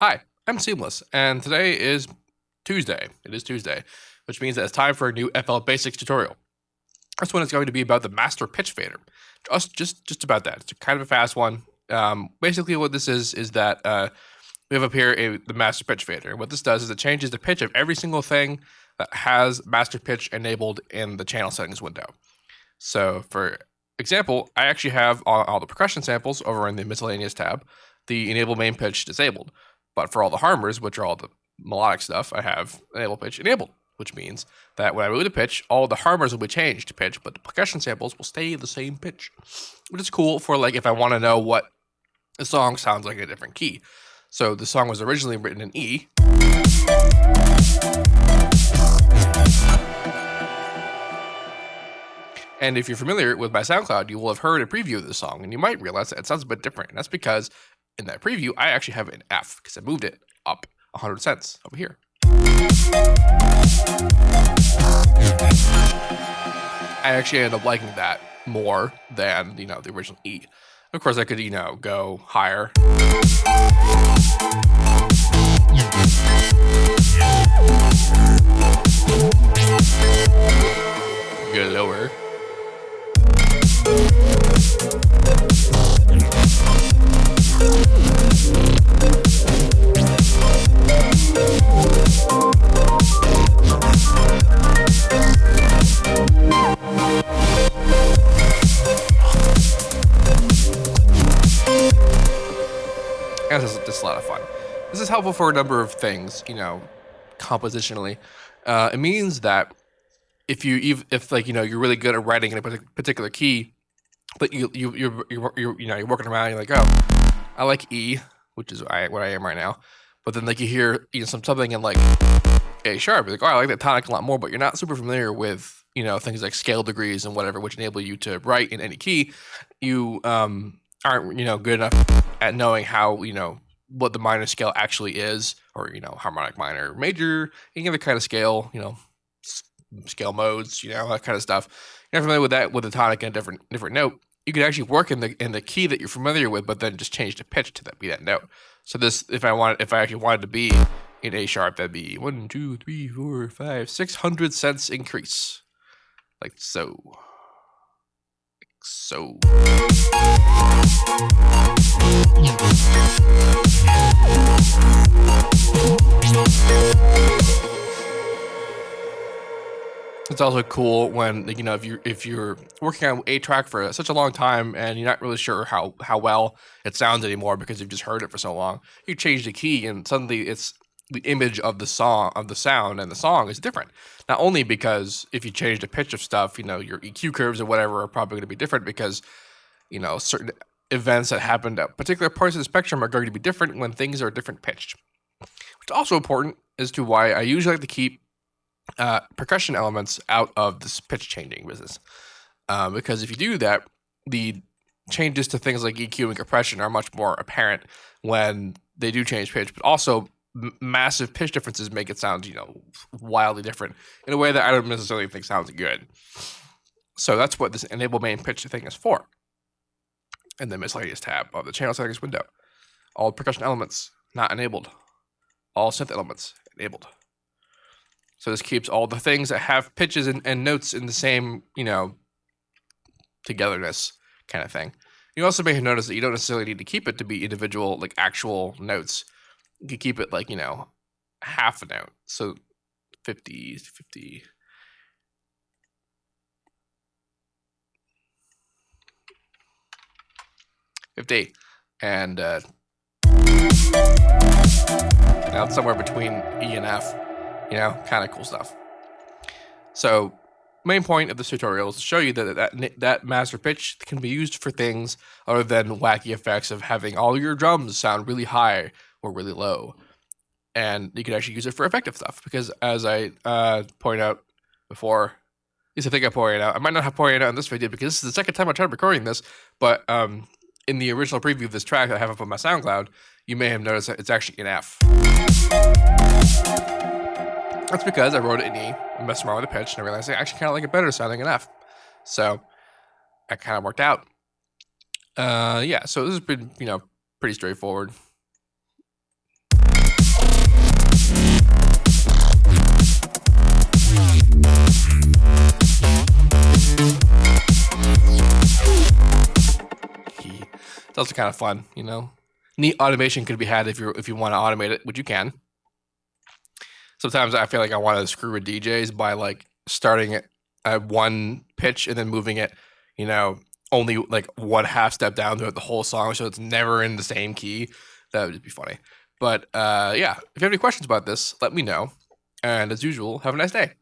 Hi, I'm Seamless, and today is Tuesday. It is Tuesday, which means that it's time for a new FL Basics tutorial. This one is going to be about the master pitch fader. Just about that. It's kind of a fast one. Basically, what this is that we have up here the master pitch fader. And what this does is it changes the pitch of every single thing that has master pitch enabled in the channel settings window. So, for example, I actually have all the percussion samples over in the miscellaneous tab, the enable main pitch disabled. But for all the harmers, which are all the melodic stuff, I have enable pitch enabled, which means that when I move the pitch, all the harmers will be changed to pitch, but the percussion samples will stay the same pitch, which is cool for like if I want to know what a song sounds like in a different key. So the song was originally written in E. And if you're familiar with my SoundCloud, you will have heard a preview of this song, and you might realize that it sounds a bit different. And that's because in that preview, I actually have an F, because I moved it up 100 cents over here. I actually ended up liking that more than, the original E. Of course, I could, go higher. Go lower. And this is a lot of fun. This is helpful for a number of things, compositionally. It means that if you're really good at writing in a particular key, but you're working around, and you're like, oh, I like E, which is what I am right now. But then like you hear something in like A sharp, you're like, oh, I like that tonic a lot more, but you're not super familiar with things like scale degrees and whatever, which enable you to write in any key. You aren't good enough at knowing how what the minor scale actually is, or harmonic minor, major, any other kind of scale, scale modes, that kind of stuff. You're not familiar with that with a tonic and a different note. You could actually work in the key that you're familiar with, but then just change the pitch to be that note. So this, if I actually wanted to be in A sharp, that'd be 1, 2, 3, 4, 5, 600 cents increase, like so. So. It's also cool when if you're working on a track for such a long time and you're not really sure how well it sounds anymore because you've just heard it for so long. You change the key and suddenly it's the image of the song, of the sound, and the song is different. Not only because if you change the pitch of stuff, your EQ curves or whatever are probably going to be different because certain events that happened at particular parts of the spectrum are going to be different when things are different pitched. Which is also important as to why I usually like to keep percussion elements out of this pitch changing business. Because if you do that, the changes to things like EQ and compression are much more apparent when they do change pitch, but also massive pitch differences make it sound, wildly different in a way that I don't necessarily think sounds good. So that's what this enable main pitch thing is for. And the miscellaneous tab of the channel settings window. All percussion elements not enabled. All synth elements enabled. So this keeps all the things that have pitches and notes in the same, togetherness kind of thing. You also may have noticed that you don't necessarily need to keep it to be individual, like actual notes. You can keep it like, half a note. So 50, 50. And now it's somewhere between E and F. Kind of cool stuff. So, main point of this tutorial is to show you that master pitch can be used for things other than wacky effects of having all your drums sound really high or really low. And you can actually use it for effective stuff because, as I pointed out before, at least I think I pointed out, I might not have pointed out in this video because this is the second time I tried recording this, but in the original preview of this track I have up on my SoundCloud, you may have noticed that it's actually an F. That's because I wrote it in E, and messed around with the pitch, and I realized I actually kind of like it better sounding in F. So that kind of worked out. Yeah, so this has been, pretty straightforward. also kind of fun, you know. Neat automation could be had if you want to automate it, which you can. Sometimes I feel like I want to screw with DJs by like starting it at one pitch and then moving it, you know, only like one half step down throughout the whole song, so it's never in the same key. That would just be funny. But yeah, if you have any questions about this, let me know. And as usual, have a nice day.